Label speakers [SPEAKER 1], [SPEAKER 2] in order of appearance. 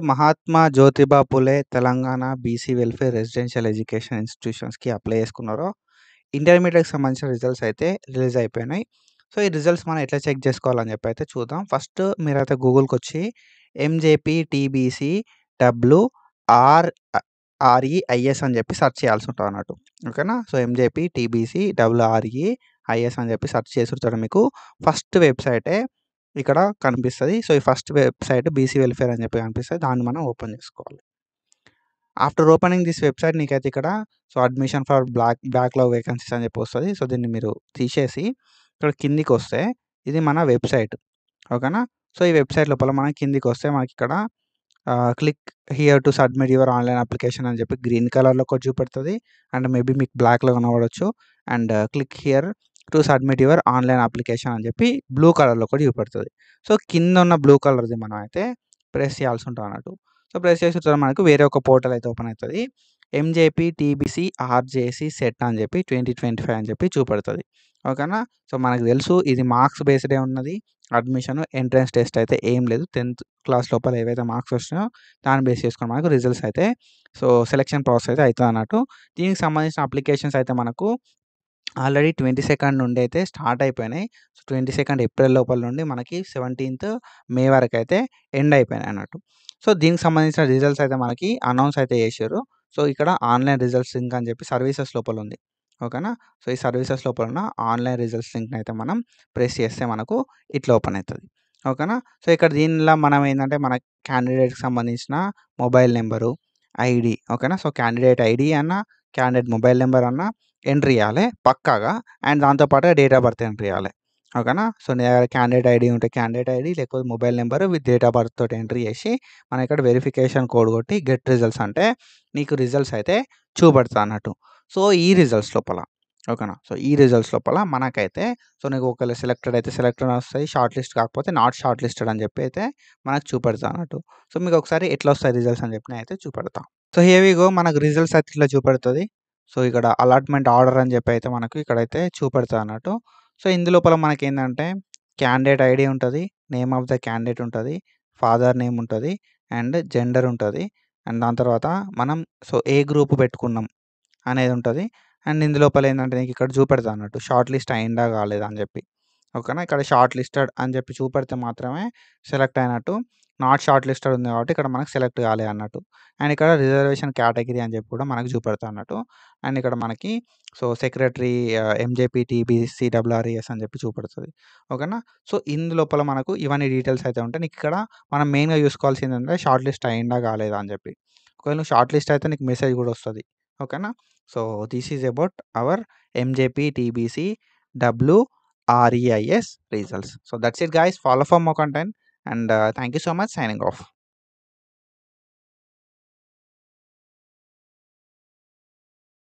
[SPEAKER 1] Mahatma Jyotiba Phule Telangana BC welfare residential education ఇన్‌స్టిట్యూషన్స్‌కి apply చేసుకున్నారో, ఇంటర్మీడియేట్‌కి సంబంధించిన రిజల్ట్స్ అయితే రిలీజ్ అయిపోయినాయి. సో, ఈ రిజల్ట్స్ మనం ఎట్లా చెక్ చేసుకోవాలని చెప్పి అయితే చూద్దాం. ఫస్ట్ మీరైతే గూగుల్‌కొచ్చి ఎంజేపీ టీబీసీ డబ్ల్యూఆర్ ఆర్ఈఐఎస్ అని చెప్పి సెర్చ్ చేయాల్సి ఉంటదన్నట్టు. ఓకేనా? సో, ఎంజేపీ టీబీసీ డబ్ల్యూఆర్ఈఐఎస్ అని చెప్పి సెర్చ్ చేసుడుతోనే మీకు ఫస్ట్ వెబ్‌సైటే ఇక్కడ కనిపిస్తది. సో, ఈ ఫస్ట్ వెబ్‌సైట్ బీసీ వెల్ఫేర్ అని చెప్పి కనిపిస్తది. దాన్ని మనం ఓపెన్ చేసుకోవాలి. ఆఫ్టర్ ఓపెనింగ్ దిస్ వెబ్‌సైట్ నీకైతే ఇక్కడ so, admission for backlog vacancies అని చెప్పి వస్తది. సో, దీన్ని మీరు తీసేసి ఇక్కడ కిందికొస్తే ఇది మన వెబ్‌సైట్. ఓకేనా? సో, ఈ వెబ్‌సైట్ లోపల మనం కిందికొస్తే మనకిక్కడ click here to submit your online application అని చెప్పి గ్రీన్ కలర్‌లో ఒకటి చూపెడుతది. అండ్ మేబీ మీకు బ్లాక్‌లో కనబడొచ్చు. And click here to submit your online application అని చెప్పి బ్లూ కలర్‌లో ఒకటి చూపెడుతది. సో, కిందున్న బ్లూ కలర్‌ది మనం అయితే ప్రెస్ చేయాల్సి ఉంటదన్నట్టు. సో, ప్రెస్ చేసిన తర్వాత మనకు వేరే ఒక పోర్టల్ అయితే ఓపెన్ అయితది. ఎంజేపీ టీబీసీ ఆర్‌జేసీ సెట్ అని చెప్పి 2025 అని చెప్పి చూపెడుతది. ఓకేనా? సో, మనకు తెలుసు ఇది మార్క్స్ బేస్డే ఉన్నది. అడ్మిషన్ ఎంట్రన్స్ టెస్ట్ అయితే ఏం లేదు. 10థ్ క్లాస్ లోపల ఏవైతే మార్క్స్ వచ్చినాయో దాన్ని బేస్ చేసుకొని మనకు రిజల్ట్స్ అయితే సో, సెలక్షన్ ప్రాసెస్ అయితే అయితదన్నట్టు. దీనికి సంబంధించిన అప్లికేషన్స్ అయితే మనకు ఆల్రెడీ 22 నుండి అయితే స్టార్ట్ అయిపోయినాయి. సో, 22 ఏప్రిల్ లోపల నుండి మనకి 17థ్ మే వరకైతే ఎండ్ అయిపోయినాయన్నట్టు. సో, దీనికి సంబంధించిన రిజల్ట్స్ అయితే మనకి అనౌన్స్ అయితే చేషిర్రు. సో, ఇక్కడ ఆన్‌లైన్ రిజల్ట్స్ లింక్ అని చెప్పి సర్వీసెస్ లోపల ఉంది. ఓకేనా? సో, ఈ సర్వీసెస్ లోపల ఉన్న ఆన్‌లైన్ రిజల్ట్స్ లింక్‌నయితే మనం ప్రెస్ చేస్తే మనకు ఇట్లా ఓపెన్ అయితది. ఓకేనా? సో, ఇక్కడ దీనిలో మనం ఏందంటే మన క్యాండిడేట్‌కి సంబంధించిన మొబైల్ నంబరు, ఐడీ ఓకేనా? సో, క్యాండిడేట్ ఐడీ అన్నా, క్యాండిడేట్ మొబైల్ నంబర్ అన్నా ఎంటర్ ఇయ్యాలే పక్కాగా. అండ్ దాంతో పాటుగా డేట్ ఆఫ్ బర్త్ ఎంటర్ ఇయ్యాలే. ఓకేనా? సో, నీ దగ్గర క్యాండిడేట్ ఐడీ ఉంటే క్యాండిడేట్ ఐడీ లేకపోతే mobile number with date of birth తోటి ఎంటర్ చేసి మనం ఇక్కడ వెరిఫికేషన్ కోడ్ కొట్టి గెట్ రిజల్ట్స్ అంటే నీకు రిజల్ట్స్ అయితే చూపెడతదన్నట్టు. సో, ఈ రిజల్ట్స్ లోపల ఓకేనా? సో, ఈ రిజల్ట్స్ లోపల మనకైతే సో, నీకు ఒకవేళ సెలెక్టెడ్ అయితే సెలెక్టెడ్ అని వస్తది. షార్ట్ లిస్ట్ కాకపోతే నాట్ షార్ట్ లిస్టెడ్ అని చెప్పి అయితే మనకు చూపెడతదన్నట్టు. సో, మీకు ఒకసారి ఎట్లా వస్తాయి రిజల్ట్స్ అని చెప్పి నేనైతే చూపెడతా. సో, హియర్ వి గో మనకు రిజల్ట్స్ అయితే ఇట్లా చూపెడుతది. సో, ఇక్కడ అలాట్‌మెంట్ ఆర్డర్ అని చెప్పి అయితే మనకు ఇక్కడైతే చూపెడతదన్నట్టు. సో, ఇందులోపల మనకేందంటే క్యాండిడేట్ ఐడీ ఉంటది. నేమ్ ఆఫ్ ద క్యాండిడేట్ ఉంటది. ఫాదర్ నేమ్ ఉంటది. అండ్ జెండర్ ఉంటది. అండ్ దాని తర్వాత మనం సో, ఏ గ్రూప్ పెట్టుకున్నాం అనేది ఉంటది. అండ్ ఇందులోపల ఏందంటే నీకిక్కడ చూపెడతదన్నట్టు షార్ట్ లిస్ట్ అయిందా కాలేదా అని చెప్పి. ఓకేనా? ఇక్కడ షార్ట్ లిస్టెడ్ అని చెప్పి చూపెడితే మాత్రమే సెలెక్ట్ అయినట్టు. నాట్ షార్ట్ లిస్టెడ్ ఉంది కాబట్టి ఇక్కడ మనకు సెలెక్ట్ కాలే అన్నట్టు. అండ్ ఇక్కడ రిజర్వేషన్ కేటగిరీ అని చెప్పి కూడా మనకు చూపెడతదన్నట్టు. అండ్ ఇక్కడ మనకి సో, సెక్రటరీ ఎంజేపీ టీబీసీడబ్ల్యూఆర్‌ఈఎస్ అని చెప్పి చూపెడుతది. ఓకేనా? సో, ఇందులోపల మనకు ఇవన్నీ డీటెయిల్స్ అయితే ఉంటాయి. నీకిక్కడ మనం మెయిన్‌గా చూసుకోవాల్సిందేంటంటే షార్ట్ లిస్ట్ అయిందా కాలేదా అని చెప్పి. ఒకవేళ నువ్వు షార్ట్ లిస్ట్ అయితే నీకు మెసేజ్ కూడా వస్తది. ఓకేనా? So, this is about our MJP TBC WREIS results. So, that's it guys. Follow for more content and thank you so much. Signing off.